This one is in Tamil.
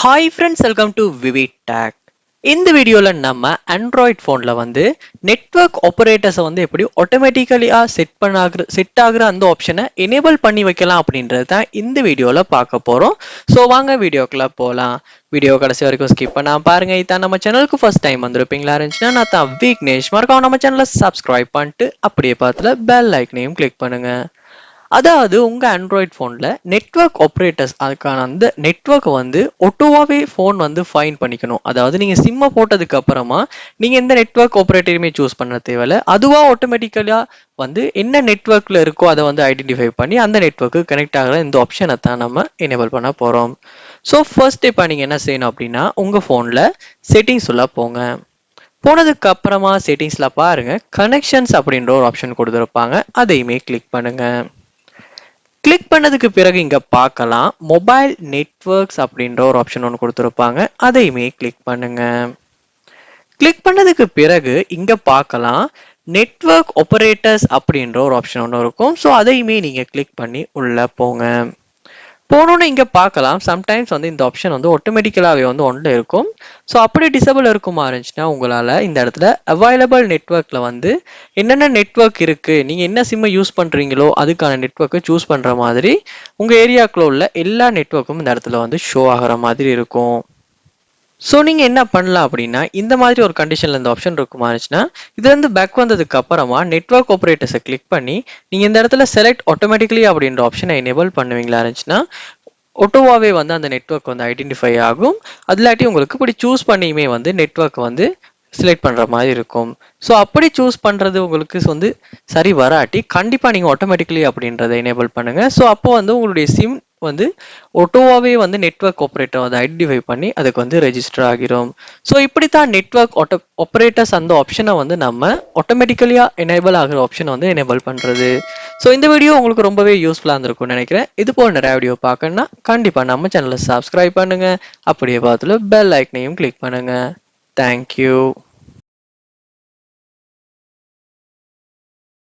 Hi friends, welcome to VV Tech. இந்த வீடியோவில் நம்ம ஆண்ட்ராய்ட் ஃபோனில் வந்து நெட்வொர்க் ஆப்பரேட்டர்ஸை வந்து எப்படி ஆட்டோமேட்டிக்கலியாக செட் ஆகுற அந்த ஆப்ஷனை எனேபிள் பண்ணி வைக்கலாம் அப்படின்றது தான் இந்த வீடியோவில் பார்க்க போகிறோம். ஸோ வாங்க வீடியோக்குள்ளே போகலாம். வீடியோ கடைசி வரைக்கும் ஸ்கிப் பண்ணாம பாருங்க. இதான் நம்ம சேனலுக்கு ஃபர்ஸ்ட் டைம் வந்திருப்பீங்களா இருந்துச்சுன்னா நான் தான் விக்னேஷ். மறக்காம நம்ம சேனலை சப்ஸ்கிரைப் பண்ணிட்டு அப்படியே பார்த்துல பெல் ஐக்கனையும் கிளிக் பண்ணுங்க. அதாவது உங்க ஆண்ட்ராய்ட் ஃபோன்ல நெட்வொர்க் ஆப்ரேட்டர்ஸ் அதுக்கான அந்த நெட்வொர்க் வந்து ஒட்டுவாவே ஃபோன் வந்து ஃபைன் பண்ணிக்கணும். அதாவது நீங்க சிம்மை போட்டதுக்கு அப்புறமா நீங்க எந்த நெட்வொர்க் ஆப்ரேட்டருமே சூஸ் பண்ண தேவையில்ல. அதுவா ஆட்டோமேட்டிக்கலா வந்து என்ன நெட்வொர்க்ல இருக்கோ அதை வந்து ஐடென்டிஃபை பண்ணி அந்த நெட்வொர்க்கு கனெக்ட் ஆகிற இந்த ஆப்ஷனை தான் நம்ம எனேபிள் பண்ண போறோம். ஸோ ஃபர்ஸ்ட் இப்போ நீங்க என்ன செய்யணும் அப்படின்னா உங்க ஃபோன்ல செட்டிங்ஸ் உள்ள போங்க. போனதுக்கு அப்புறமா செட்டிங்ஸ்ல பாருங்க கனெக்ஷன்ஸ் அப்படின்ற ஒரு ஆப்ஷன் கொடுத்துருப்பாங்க. அதையுமே கிளிக் பண்ணுங்க. கிளிக் பண்ணதுக்கு பிறகு இங்க பார்க்கலாம் மொபைல் நெட்வொர்க்ஸ் அப்படின்ற ஒரு ஆப்ஷன் ஒன்று கொடுத்துருப்பாங்க. அதையுமே கிளிக் பண்ணுங்க. கிளிக் பண்ணதுக்கு பிறகு இங்க பார்க்கலாம் நெட்வொர்க் ஆப்பரேட்டர்ஸ் அப்படின்ற ஒரு ஆப்ஷன் ஒன்று இருக்கும். ஸோ அதையுமே நீங்க கிளிக் பண்ணி உள்ள போங்க. போனோன்னு இங்கே பார்க்கலாம் சம்டைம்ஸ் வந்து இந்த ஆப்ஷன் வந்து ஆட்டோமேட்டிக்கலாகவே வந்து ஒன்றில் இருக்கும். ஸோ அப்படி டிசபிள் இருக்குமா இருந்துச்சுன்னா உங்களால் இந்த இடத்துல அவைலபிள் நெட்வொர்க்கில் வந்து என்னென்ன நெட்வொர்க் இருக்குது, நீங்கள் என்ன சிம்மை யூஸ் பண்ணுறீங்களோ அதுக்கான நெட்வொர்க்கை சூஸ் பண்ணுற மாதிரி உங்கள் ஏரியாக்குள்ள உள்ள எல்லா நெட்வொர்க்கும் இந்த இடத்துல வந்து ஷோ ஆகிற மாதிரி இருக்கும். ஸோ நீங்கள் என்ன பண்ணலாம் அப்படின்னா இந்த மாதிரி ஒரு கண்டிஷனில் இந்த ஆப்ஷன் இருக்குமா இருந்துச்சுன்னா இதுலேருந்து பேக் வந்ததுக்கு அப்புறமா நெட்வொர்க் ஆப்ரேட்டர்ஸை கிளிக் பண்ணி நீங்கள் இந்த இடத்துல செலக்ட் ஆட்டோமேட்டிக்கலி அப்படின்ற ஆப்ஷனை எனேபிள் பண்ணுவீங்களா இருந்துச்சுன்னா ஒட்டோவாவே வந்து அந்த நெட்வொர்க் வந்து ஐடென்டிஃபை ஆகும். அதுலாட்டி உங்களுக்கு இப்படி சூஸ் பண்ணியுமே வந்து நெட்வொர்க் வந்து செலக்ட் பண்ணுற மாதிரி இருக்கும். ஸோ அப்படி சூஸ் பண்ணுறது உங்களுக்கு வந்து சரி வராட்டி கண்டிப்பாக நீங்கள் ஆட்டோமேட்டிக்கலி அப்படின்றத எனேபிள் பண்ணுங்கள். ஸோ அப்போ வந்து உங்களுடைய சிம் வந்து ஒட்டோவாவே வந்து நெட்வொர்க் ஆப்ரேட்டர் வந்து ஐடென்டிஃபை பண்ணி அதுக்கு வந்து ரெஜிஸ்டர் ஆகிரும். ஸோ இப்படித்தான் நெட்வொர்க் ஆப்ரேட்டர்ஸ் அந்த ஆப்ஷனை வந்து நம்ம ஆட்டோமேட்டிக்கலியாக எனேபிள் ஆகிற ஆப்ஷனை வந்து எனேபிள் பண்ணுறது. ஸோ இந்த வீடியோ உங்களுக்கு ரொம்பவே யூஸ்ஃபுல்லாக இருந்திருக்கும்னு நினைக்கிறேன். இது போல் நிறைய வீடியோ பார்க்கணுன்னா கண்டிப்பாக நம்ம சேனலை சப்ஸ்கிரைப் பண்ணுங்கள். அப்படியே பார்த்துல பெல் ஐக்கனையும் கிளிக் பண்ணுங்கள். தேங்க்யூ.